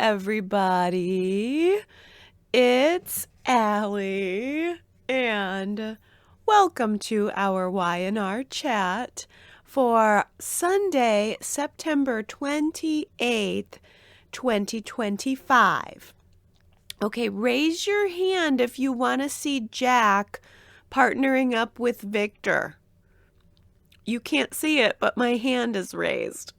everybody. It's Allie, and welcome to our Y&R chat for Sunday, September 28th, 2025. Okay, raise your hand if you want to see Jack partnering up with Victor. You can't see it, but my hand is raised.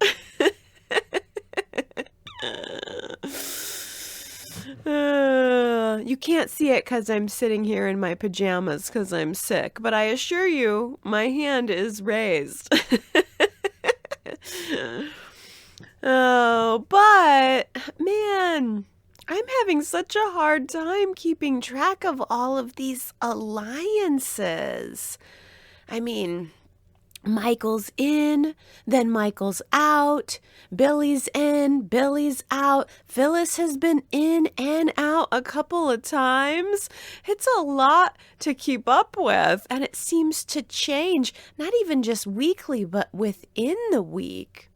You can't see it because I'm sitting here in my pajamas because I'm sick, but I assure you, my hand is raised. Oh, but man, I'm having such a hard time keeping track of all of these alliances. I mean, Michael's in, then Michael's out, Billy's in, Billy's out, Phyllis has been in and out a couple of times. It's a lot to keep up with, and it seems to change, not even just weekly, but within the week.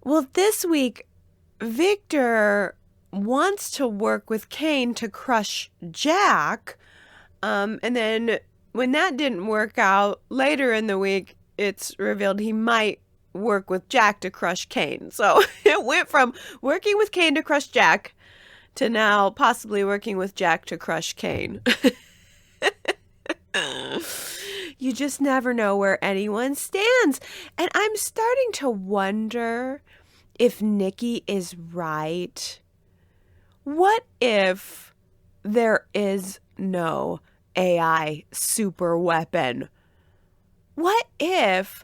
Well, this week, Victor wants to work with Kane to crush Jack, and then when that didn't work out, later in the week, it's revealed he might work with Jack to crush Kane. So it went from working with Kane to crush Jack to now possibly working with Jack to crush Kane. You just never know where anyone stands. And I'm starting to wonder if Nikki is right. What if there is no AI super weapon? What if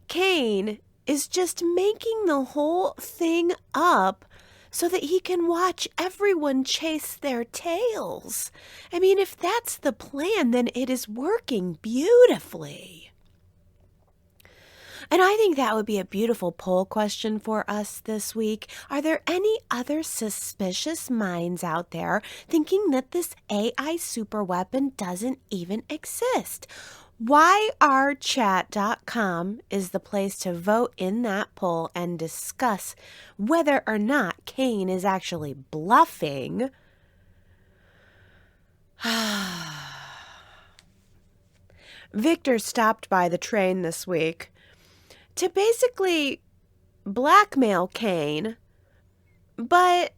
Kane is just making the whole thing up so that he can watch everyone chase their tails? I mean, if that's the plan, then it is working beautifully. And I think that would be a beautiful poll question for us this week. Are there any other suspicious minds out there thinking that this AI superweapon doesn't even exist? YRChat.com is the place to vote in that poll and discuss whether or not Kane is actually bluffing. Victor stopped by the train this week to basically blackmail Kane, but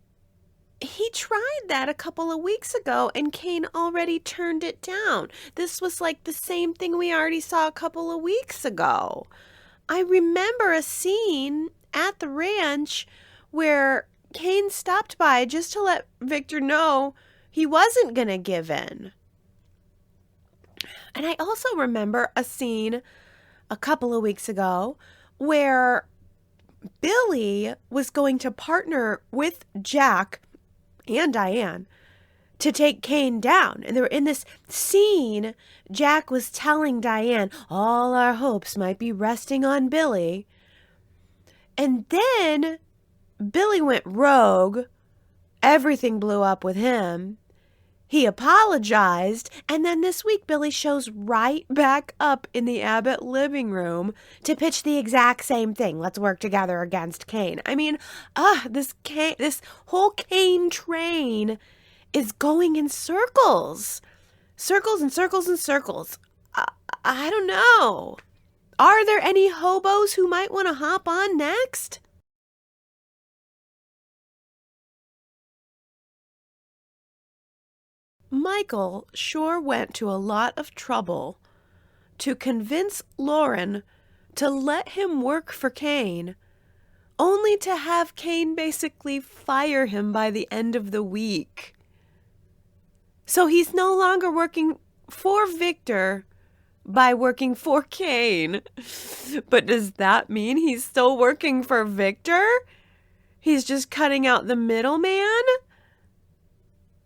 he tried that a couple of weeks ago and Kane already turned it down. This was like the same thing we already saw a couple of weeks ago. I remember a scene at the ranch where Kane stopped by just to let Victor know he wasn't going to give in. And I also remember a scene a couple of weeks ago where Billy was going to partner with Jack and Diane to take Kane down. And they were in this scene, Jack was telling Diane, all our hopes might be resting on Billy. And then Billy went rogue. Everything blew up with him. He apologized, and then this week Billy shows right back up in the Abbott living room to pitch the exact same thing. Let's work together against Kane. I mean, this whole Kane train is going in circles. Circles and circles and circles. I don't know. Are there any hobos who might want to hop on next? Michael sure went to a lot of trouble to convince Lauren to let him work for Kane, only to have Kane basically fire him by the end of the week. So he's no longer working for Victor by working for Kane. But does that mean he's still working for Victor? He's just cutting out the middleman?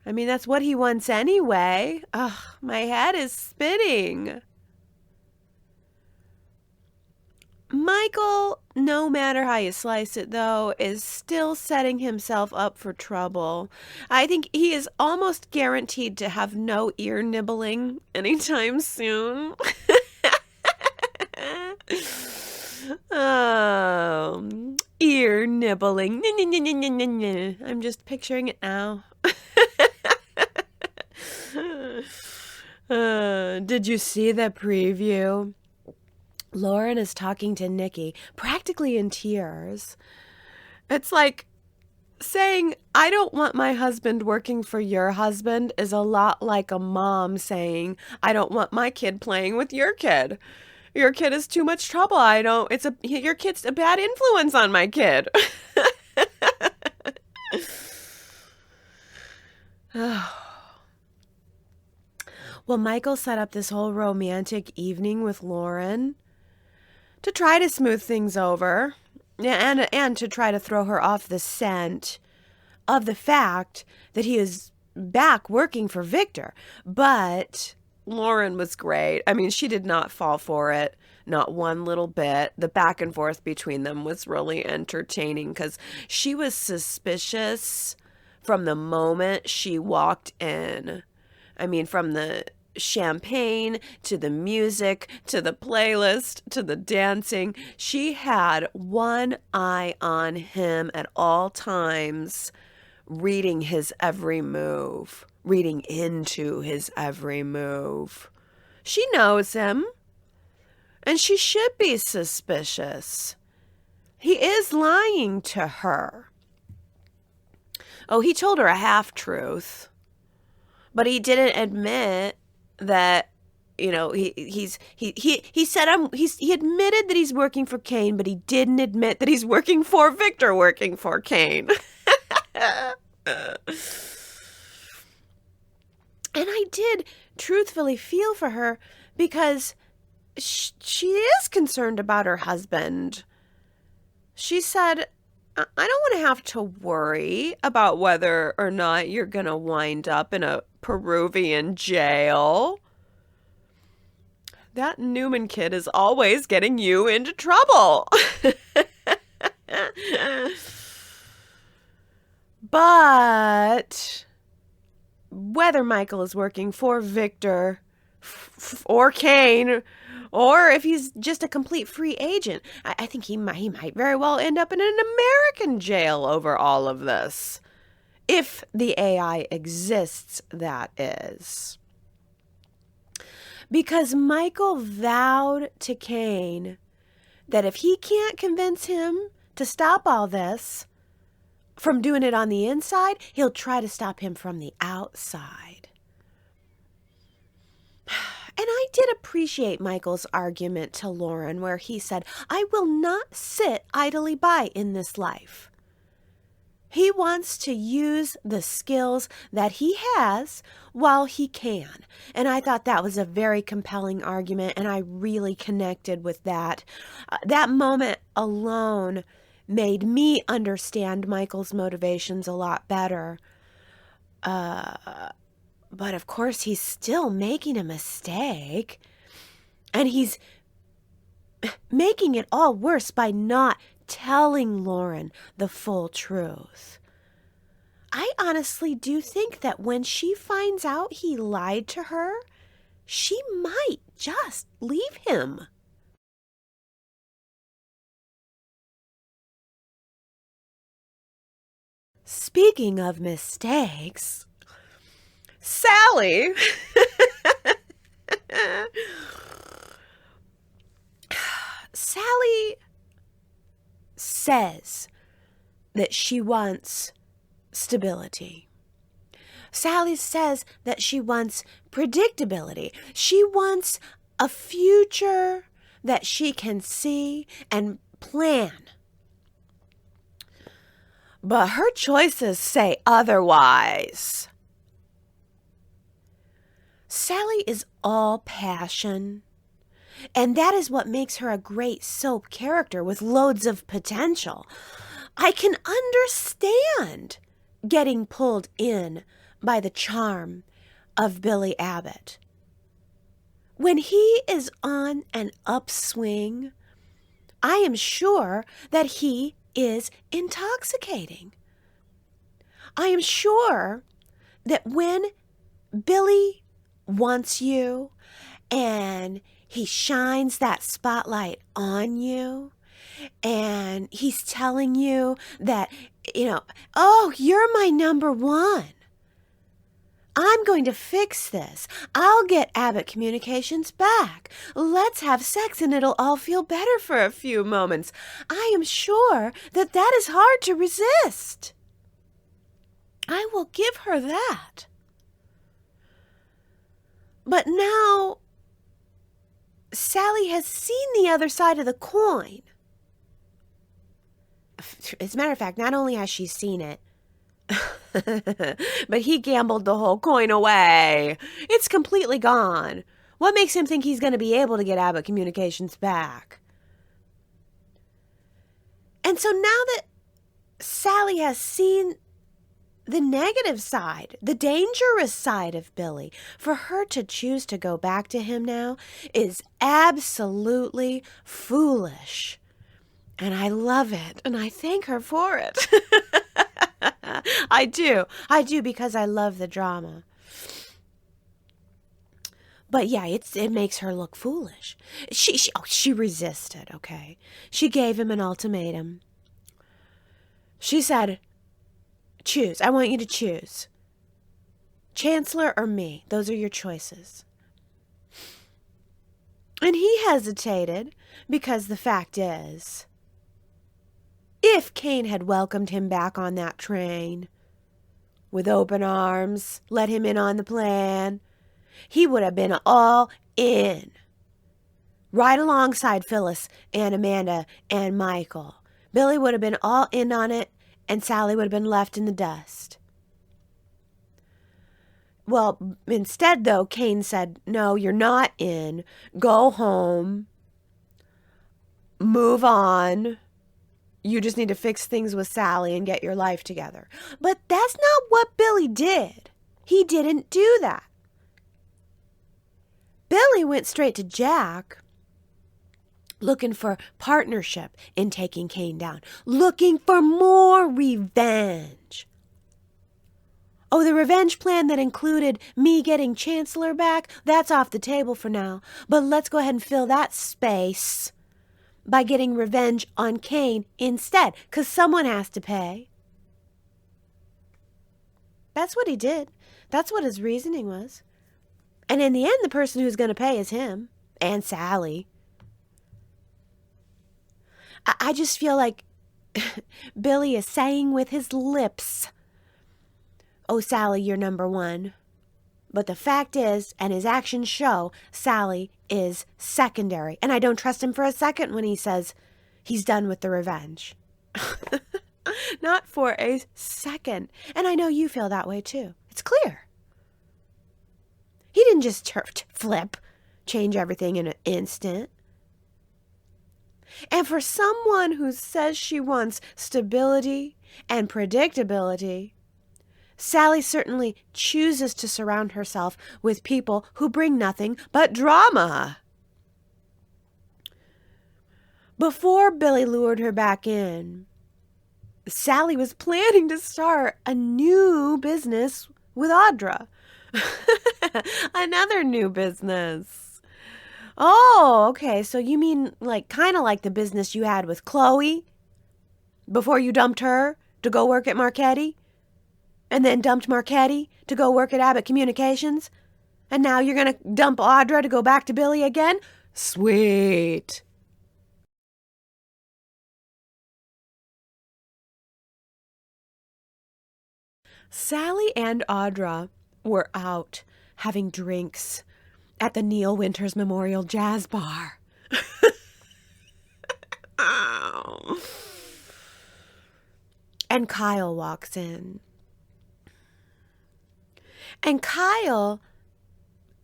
I mean, that's what he wants anyway. Ugh, my head is spinning. Michael, no matter how you slice it, though, is still setting himself up for trouble. I think he is almost guaranteed to have no ear nibbling anytime soon. ear nibbling. I'm just picturing it now. Did you see the preview? Lauren is talking to Nikki, practically in tears. It's like saying, I don't want my husband working for your husband is a lot like a mom saying, I don't want my kid playing with your kid. Your kid is too much trouble. Your kid's a bad influence on my kid. Well, Michael set up this whole romantic evening with Lauren to try to smooth things over and to try to throw her off the scent of the fact that he is back working for Victor. But Lauren was great. I mean, she did not fall for it, not one little bit. The back and forth between them was really entertaining because she was suspicious from the moment she walked in. I mean, from the champagne to the music to the playlist to the dancing, she had one eye on him at all times, reading his every move, reading into his every move. She knows him, and she should be suspicious. He is lying to her. Oh, he told her a half-truth, but he didn't admit that, you know, he admitted that he's working for Kane, but he didn't admit that he's working for Victor, working for Kane. And I did truthfully feel for her because she is concerned about her husband. She said, I don't want to have to worry about whether or not you're going to wind up in a Peruvian jail. That Newman kid is always getting you into trouble. But whether Michael is working for Victor or Kane, or if he's just a complete free agent, I think he might very well end up in an American jail over all of this. If the AI exists, that is. Because Michael vowed to Kane that if he can't convince him to stop all this from doing it on the inside, he'll try to stop him from the outside. And I did appreciate Michael's argument to Lauren where he said, I will not sit idly by in this life. He wants to use the skills that he has while he can. And I thought that was a very compelling argument, and I really connected with that. That moment alone made me understand Michael's motivations a lot better. But of course, he's still making a mistake. And he's making it all worse by not telling Lauren the full truth. I honestly do think that when she finds out he lied to her, she might just leave him. Speaking of mistakes, Sally Sally says that she wants stability. Sally says that she wants predictability. She wants a future that she can see and plan. But her choices say otherwise. Sally is all passion, and that is what makes her a great soap character with loads of potential. I can understand getting pulled in by the charm of Billy Abbott. When he is on an upswing, I am sure that he is intoxicating. I am sure that when Billy wants you and he shines that spotlight on you and he's telling you that, oh, you're my number one. I'm going to fix this. I'll get Abbott Communications back. Let's have sex and it'll all feel better for a few moments. I am sure that is hard to resist. I will give her that. But now, Sally has seen the other side of the coin. As a matter of fact, not only has she seen it, but he gambled the whole coin away. It's completely gone. What makes him think he's going to be able to get Abbott Communications back? And so now that Sally has seen the negative side, the dangerous side of Billy, for her to choose to go back to him now is absolutely foolish. And I love it, and I thank her for it. I do, because I love the drama. But yeah, it makes her look foolish. She resisted, okay? She gave him an ultimatum. She said, choose. I want you to choose. Chancellor or me. Those are your choices. And he hesitated because the fact is, if Kane had welcomed him back on that train with open arms, let him in on the plan, he would have been all in. Right alongside Phyllis and Amanda and Michael. Billy would have been all in on it, and Sally would have been left in the dust. Well, instead, though, Kane said, no, you're not in. Go home. Move on. You just need to fix things with Sally and get your life together. But that's not what Billy did. He didn't do that. Billy went straight to Jack, looking for partnership in taking Kane down, looking for more revenge. Oh, the revenge plan that included me getting Chancellor back, that's off the table for now. But let's go ahead and fill that space by getting revenge on Kane instead, because someone has to pay. That's what he did. That's what his reasoning was. And in the end, the person who's going to pay is him and Sally. I just feel like Billy is saying with his lips, oh, Sally, you're number one. But the fact is, and his actions show, Sally is secondary. And I don't trust him for a second when he says he's done with the revenge. Not for a second. And I know you feel that way too. It's clear. He didn't just flip, change everything in an instant. And for someone who says she wants stability and predictability, Sally certainly chooses to surround herself with people who bring nothing but drama. Before Billy lured her back in, Sally was planning to start a new business with Audra. Another new business. Oh, okay. So you mean kind of like the business you had with Chloe before you dumped her to go work at Marchetti? And then dumped Marchetti to go work at Abbott Communications? And now you're going to dump Audra to go back to Billy again? Sweet. Sally and Audra were out having drinks at the Neil Winters Memorial Jazz Bar. Ow. And Kyle walks in. And Kyle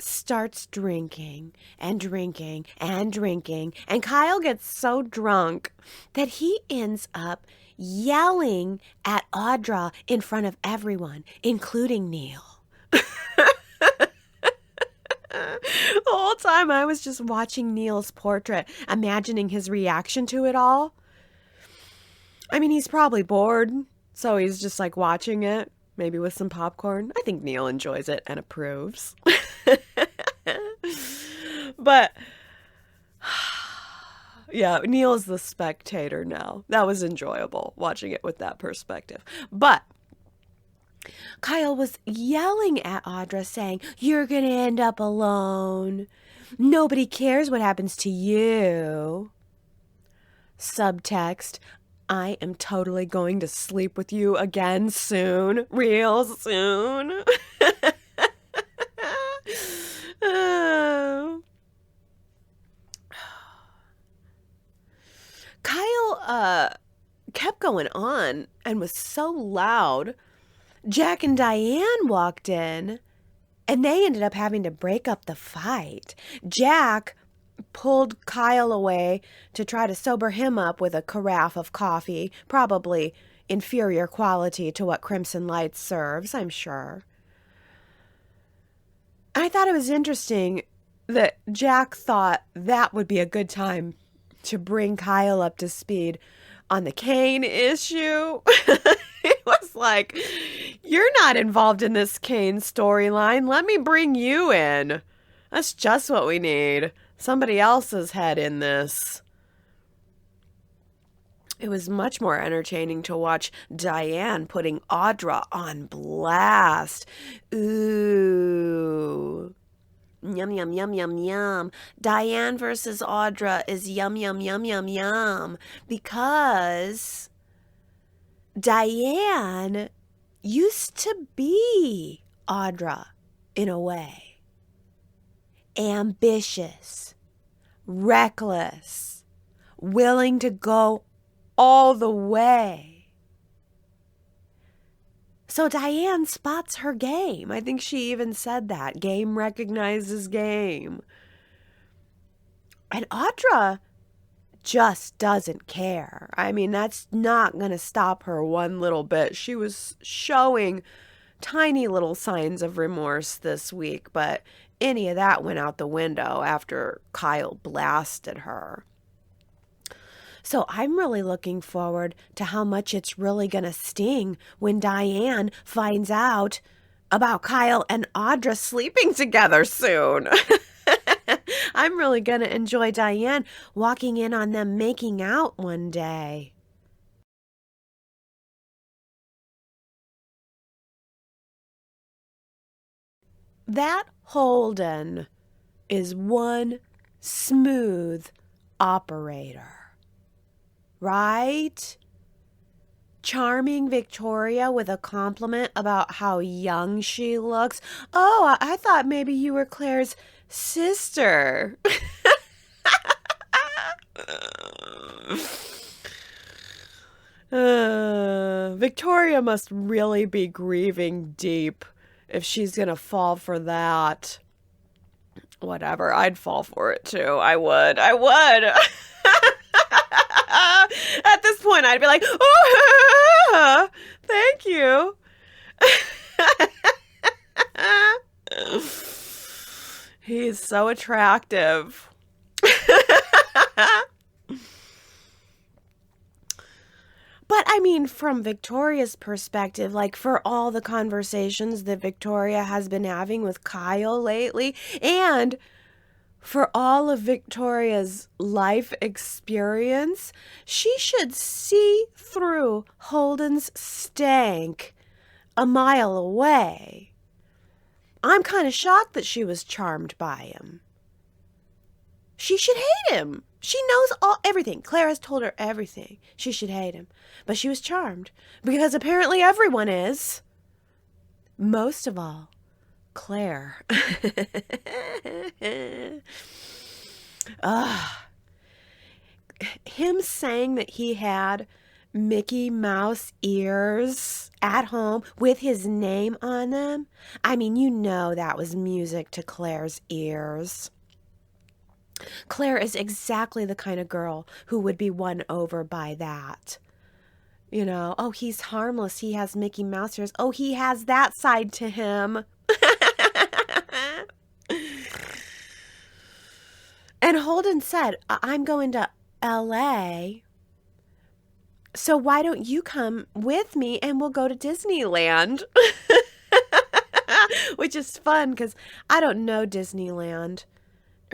starts drinking and drinking and drinking. And Kyle gets so drunk that he ends up yelling at Audra in front of everyone, including Neil. The whole time I was just watching Neil's portrait, imagining his reaction to it all. I mean, he's probably bored, so he's just watching it, maybe with some popcorn. I think Neil enjoys it and approves. But Yeah, Neil's the spectator now. That was enjoyable, watching it with that perspective. But Kyle was yelling at Audra, saying, "You're going to end up alone. Nobody cares what happens to you." Subtext, "I am totally going to sleep with you again soon. Real soon." Oh. Kyle kept going on and was so loud. Jack and Diane walked in, and they ended up having to break up the fight. Jack pulled Kyle away to try to sober him up with a carafe of coffee, probably inferior quality to what Crimson Lights serves, I'm sure. I thought it was interesting that Jack thought that would be a good time to bring Kyle up to speed on the Kane issue. It was like, "You're not involved in this Kane storyline. Let me bring you in. That's just what we need. Somebody else's head in this." It was much more entertaining to watch Diane putting Audra on blast. Ooh. Yum, yum, yum, yum, yum. Diane versus Audra is yum, yum, yum, yum, yum. Because Diane used to be Audra in a way. Ambitious, reckless, willing to go all the way. So Diane spots her game. I think she even said that. Game recognizes game. And Audra just doesn't care. I mean, that's not going to stop her one little bit. She was showing tiny little signs of remorse this week, but any of that went out the window after Kyle blasted her. So I'm really looking forward to how much it's really going to sting when Diane finds out about Kyle and Audra sleeping together soon. I'm really going to enjoy Diane walking in on them making out one day. That Holden is one smooth operator. Right? Charming Victoria with a compliment about how young she looks. "Oh, I thought maybe you were Claire's sister." Victoria must really be grieving deep if she's going to fall for that. Whatever, I'd fall for it too. I would. At this point, I'd be like, "Oh, thank you." He's so attractive. But I mean, from Victoria's perspective, like for all the conversations that Victoria has been having with Kyle lately, and for all of Victoria's life experience, she should see through Holden's stank a mile away. I'm kind of shocked that she was charmed by him. She should hate him. She knows everything. Claire has told her everything. She should hate him. But she was charmed because apparently everyone is. Most of all, Claire. Him saying that he had Mickey Mouse ears at home with his name on them. I mean, you know that was music to Claire's ears. Claire is exactly the kind of girl who would be won over by that. You know, "Oh, he's harmless. He has Mickey Mouse ears. Oh, he has that side to him." And Holden said, "I'm going to LA. So why don't you come with me and we'll go to Disneyland?" Which is fun because I don't know Disneyland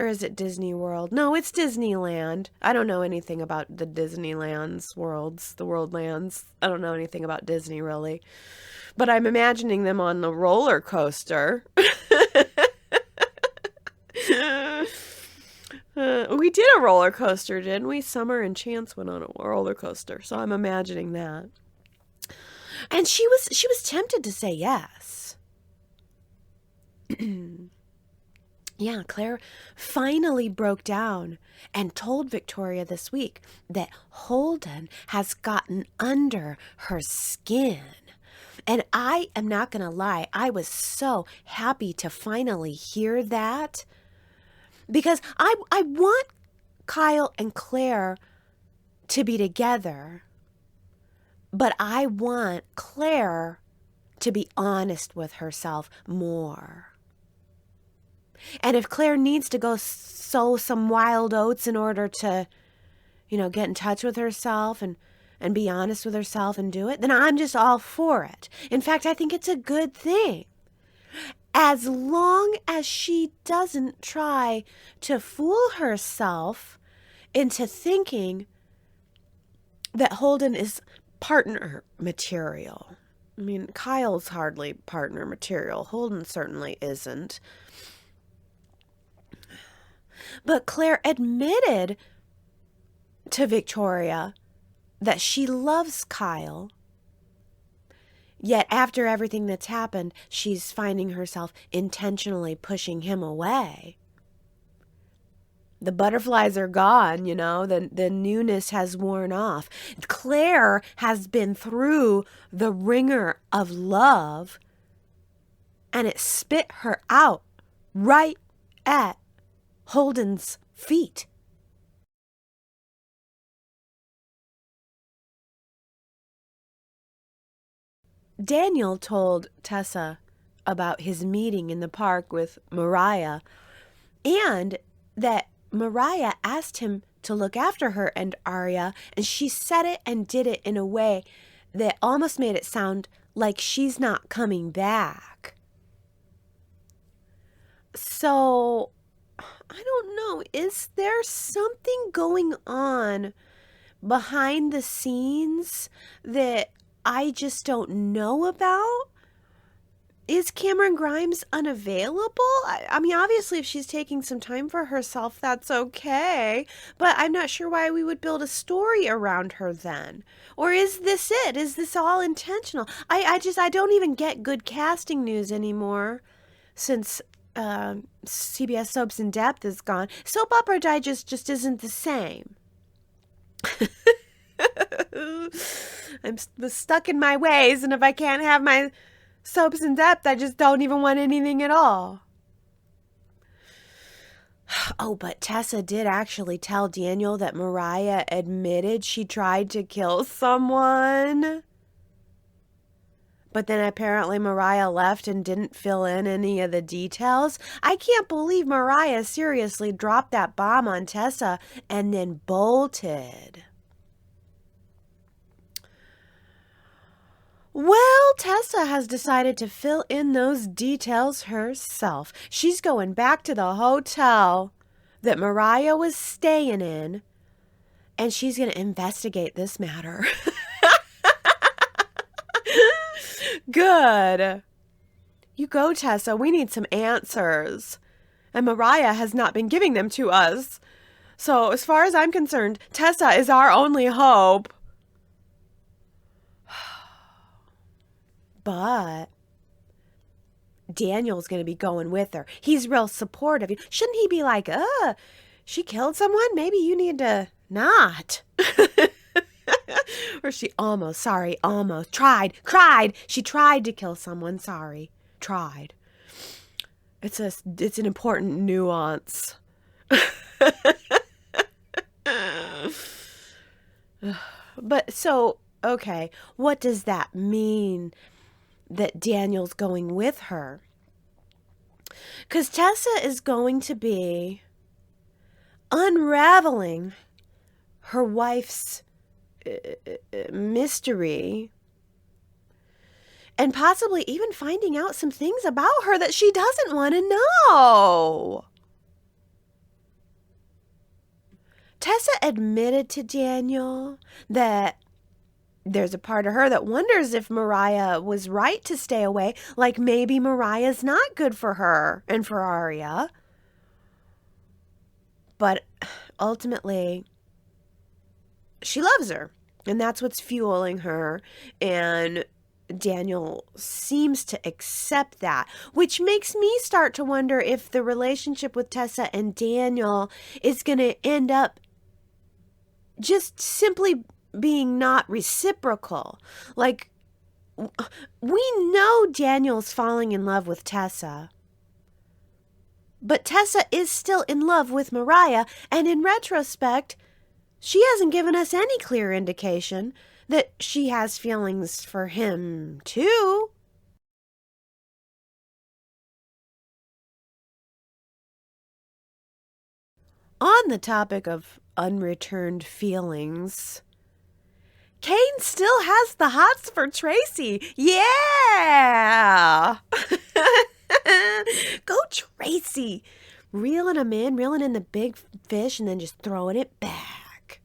Or is it Disney World? No, it's Disneyland. I don't know anything about the Disneylands worlds, the worldlands. I don't know anything about Disney really. But I'm imagining them on the roller coaster. We did a roller coaster, didn't we? Summer and Chance went on a roller coaster, so I'm imagining that. And she was tempted to say yes. Yeah, Claire finally broke down and told Victoria this week that Holden has gotten under her skin. And I am not going to lie, I was so happy to finally hear that. Because I want Kyle and Claire to be together. But I want Claire to be honest with herself more. And if Claire needs to go sow some wild oats in order to, get in touch with herself and be honest with herself and do it, then I'm just all for it. In fact, I think it's a good thing. As long as she doesn't try to fool herself into thinking that Holden is partner material. I mean, Kyle's hardly partner material. Holden certainly isn't. But Claire admitted to Victoria that she loves Kyle. Yet after everything that's happened, she's finding herself intentionally pushing him away. The butterflies are gone, the newness has worn off. Claire has been through the ringer of love, and it spit her out right at Holden's feet. Daniel told Tessa about his meeting in the park with Mariah, and that Mariah asked him to look after her and Arya, and she said it and did it in a way that almost made it sound like she's not coming back. So, I don't know, is there something going on behind the scenes that I just don't know about? Is Cameron Grimes unavailable? I mean, obviously, if she's taking some time for herself, that's okay. But I'm not sure why we would build a story around her then. Or is this it? Is this all intentional? I don't even get good casting news anymore since CBS Soaps in Depth is gone. Soap Opera Digest just isn't the same. I'm stuck in my ways, and if I can't have my Soaps in Depth, I just don't even want anything at all. Oh, but Tessa did actually tell Daniel that Mariah admitted she tried to kill someone. But then apparently Mariah left and didn't fill in any of the details. I can't believe Mariah seriously dropped that bomb on Tessa and then bolted. Well, Tessa has decided to fill in those details herself. She's going back to the hotel that Mariah was staying in, and she's going to investigate this matter. Good. You go, Tessa. We need some answers. And Mariah has not been giving them to us. So, as far as I'm concerned, Tessa is our only hope. But Daniel's going to be going with her. He's real supportive. Shouldn't he be like, she killed someone? Maybe you need to not. Or she almost tried. She tried to kill someone. Sorry. Tried. It's an important nuance. But so, okay, what does that mean that Daniel's going with her? Because Tessa is going to be unraveling her wife's mystery and possibly even finding out some things about her that she doesn't want to know. Tessa admitted to Daniel that there's a part of her that wonders if Mariah was right to stay away. Like maybe Mariah's not good for her and for Arya. But ultimately, she loves her. And that's what's fueling her. And Daniel seems to accept that, which makes me start to wonder if the relationship with Tessa and Daniel is going to end up just simply being not reciprocal. Like, we know Daniel's falling in love with Tessa, but Tessa is still in love with Mariah, and in retrospect, she hasn't given us any clear indication that she has feelings for him, too. On the topic of unreturned feelings, Kane still has the hots for Traci. Yeah! Go Traci! Reeling him in, reeling in the big fish, and then just throwing it back.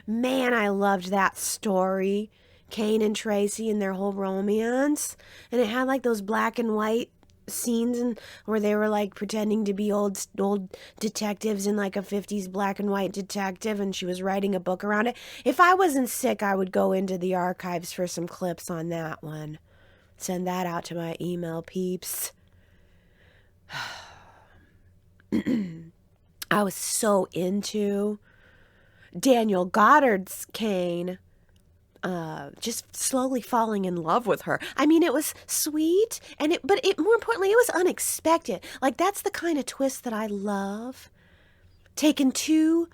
Man, I loved that story. Kane and Traci and their whole romance. And it had like those black and white scenes and where they were like pretending to be old detectives in like a 50s black and white detective, and she was writing a book around it. If I wasn't sick, I would go into the archives for some clips on that one. Send that out to my email peeps. I was so into Daniel Goddard's Kane, just slowly falling in love with her. I mean, it was sweet, but more importantly, it was unexpected. Like, that's the kind of twist that I love. Taking two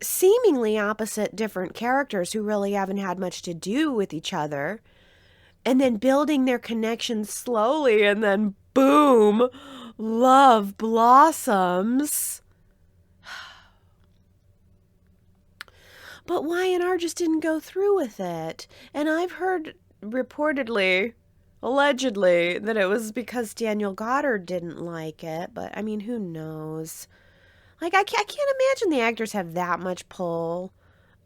seemingly opposite different characters who really haven't had much to do with each other, and then building their connection slowly, and then boom, love blossoms. But Y&R just didn't go through with it. And I've heard reportedly, allegedly, that it was because Daniel Goddard didn't like it. But, I mean, who knows? Like, I can't imagine the actors have that much pull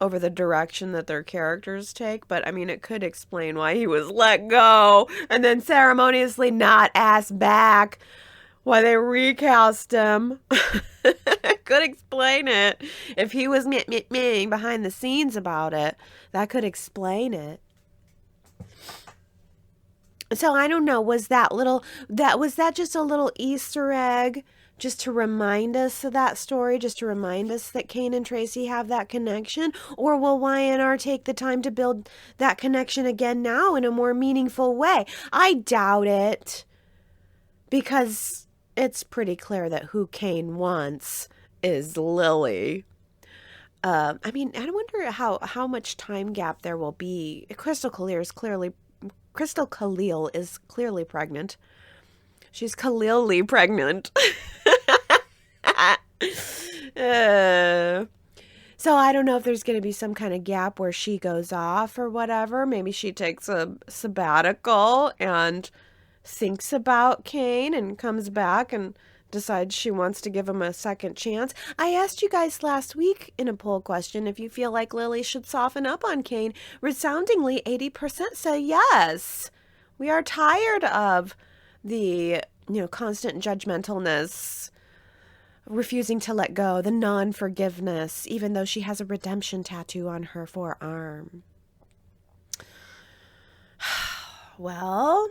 over the direction that their characters take. But, I mean, it could explain why he was let go and then ceremoniously not asked back. Why they recast him. Could explain it. If he was behind the scenes about it, that could explain it. So I don't know, was that just a little Easter egg just to remind us of that story, just to remind us that Kane and Traci have that connection? Or will Y&R take the time to build that connection again now in a more meaningful way? I doubt it, because it's pretty clear that who Kane wants is Lily. I mean, I wonder how much time gap there will be. Crystal Khalil is clearly pregnant. She's Khalil-ly pregnant. So I don't know if there's going to be some kind of gap where she goes off or whatever. Maybe she takes a sabbatical and thinks about Kane and comes back and decides she wants to give him a second chance. I asked you guys last week in a poll question if you feel like Lily should soften up on Kane. Resoundingly, 80% say yes. We are tired of the, constant judgmentalness, refusing to let go, the non-forgiveness, even though she has a redemption tattoo on her forearm. Well,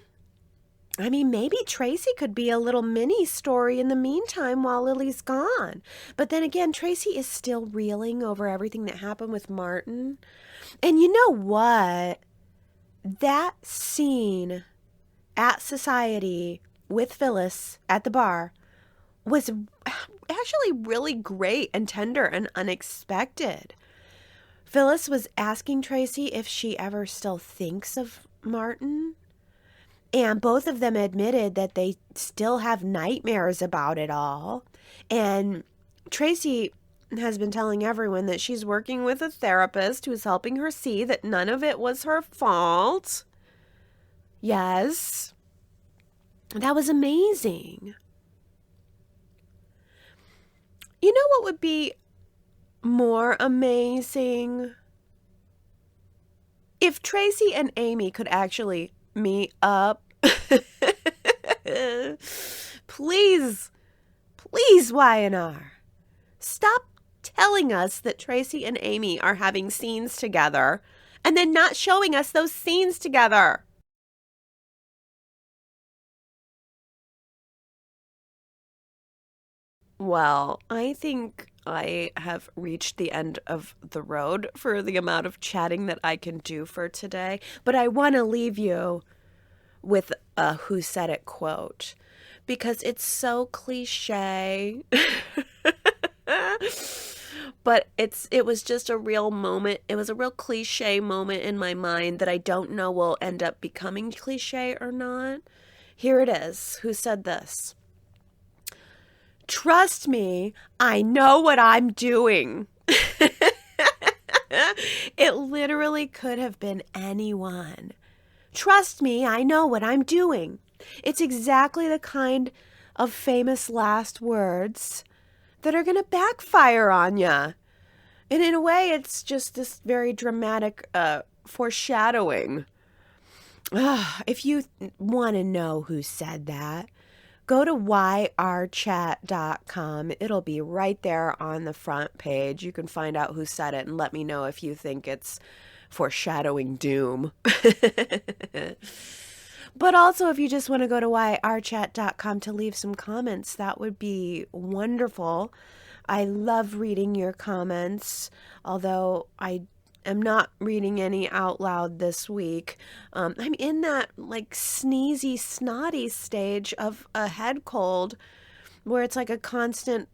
I mean, maybe Traci could be a little mini story in the meantime while Lily's gone. But then again, Traci is still reeling over everything that happened with Martin. And you know what? That scene at Society with Phyllis at the bar was actually really great and tender and unexpected. Phyllis was asking Traci if she ever still thinks of Martin. And both of them admitted that they still have nightmares about it all. And Traci has been telling everyone that she's working with a therapist who's helping her see that none of it was her fault. Yes. That was amazing. You know what would be more amazing? If Traci and Amy could actually meet up. Please, please, Y&R. Stop telling us that Traci and Amy are having scenes together and then not showing us those scenes together. Well, I think I have reached the end of the road for the amount of chatting that I can do for today, but I want to leave you with a Who Said It quote because it's so cliche. But it was just a real moment. It was a real cliche moment in my mind that I don't know will end up becoming cliche or not. Here it is. Who said this? Trust me, I know what I'm doing. It literally could have been anyone. Trust me, I know what I'm doing. It's exactly the kind of famous last words that are going to backfire on you. And in a way, it's just this very dramatic foreshadowing. If you want to know who said that, go to yrchat.com. It'll be right there on the front page. You can find out who said it and let me know if you think it's foreshadowing doom. But also, if you just want to go to yrchat.com to leave some comments, that would be wonderful. I love reading your comments, although I am not reading any out loud this week. I'm in that like sneezy, snotty stage of a head cold where it's like a constant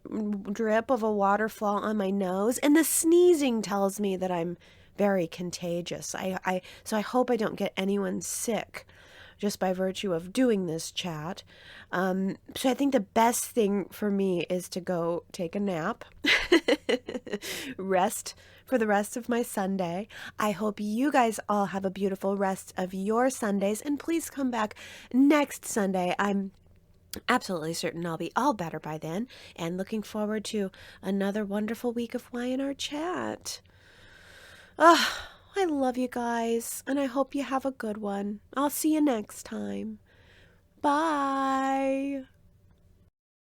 drip of a waterfall on my nose, and the sneezing tells me that I'm very contagious. So I hope I don't get anyone sick just by virtue of doing this chat. So I think the best thing for me is to go take a nap, rest for the rest of my Sunday. I hope you guys all have a beautiful rest of your Sundays, and please come back next Sunday. I'm absolutely certain I'll be all better by then, and looking forward to another wonderful week of Y&R chat. I love you guys, and I hope you have a good one. I'll see you next time. Bye.